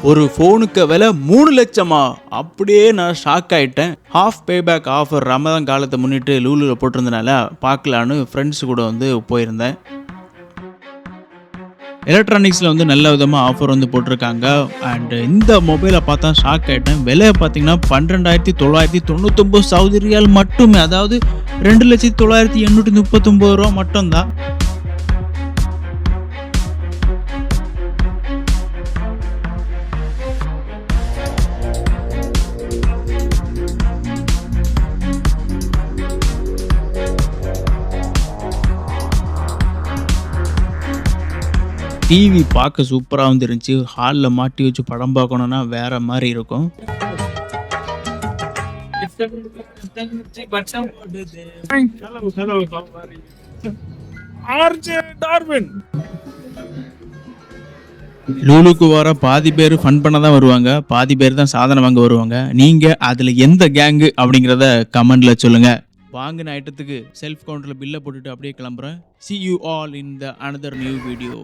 ஒரு ஃபோனுக்கு விலை 3 லட்சமா? அப்படியே நான் ஷாக் ஆயிட்டேன். ஹாஃப் பேபேக் ஆஃபர் ரமதான் காலத்தை முன்னிட்டு லூலுல போட்டிருந்தனால பார்க்கலான்னு ஃப்ரெண்ட்ஸ் கூட வந்து போயிருந்தேன். எலக்ட்ரானிக்ஸில் வந்து நல்ல விதமாக ஆஃபர் வந்து போட்டிருக்காங்க. அண்ட் இந்த மொபைலை பார்த்தா ஷாக் ஆகிட்டேன். விலையை பார்த்தீங்கன்னா 12,999 சவுதி ரியால் மட்டுமே. அதாவது 2,09,839 ரூபா மட்டும்தான். டிவி பார்க்க சூப்பராக வந்து இருந்துச்சு. ஹாலில் மாட்டி வச்சு படம் பார்க்கணுன்னா வேற மாதிரி இருக்கும். லூலுக்கு வர பாதி பேர் ஃபன் பண்ண தான் வருவாங்க, பாதி பேர் தான் சாதனை வாங்க வருவாங்க. நீங்க அதுல எந்த கேங்கு அப்படிங்கிறத கமெண்ட்ல சொல்லுங்க. வாங்கின ஐட்டத்துக்கு செல்ஃப் கவுண்டர்ல பில்லை போட்டுட்டு அப்படியே கிளம்புறேன். See you all in the another new video.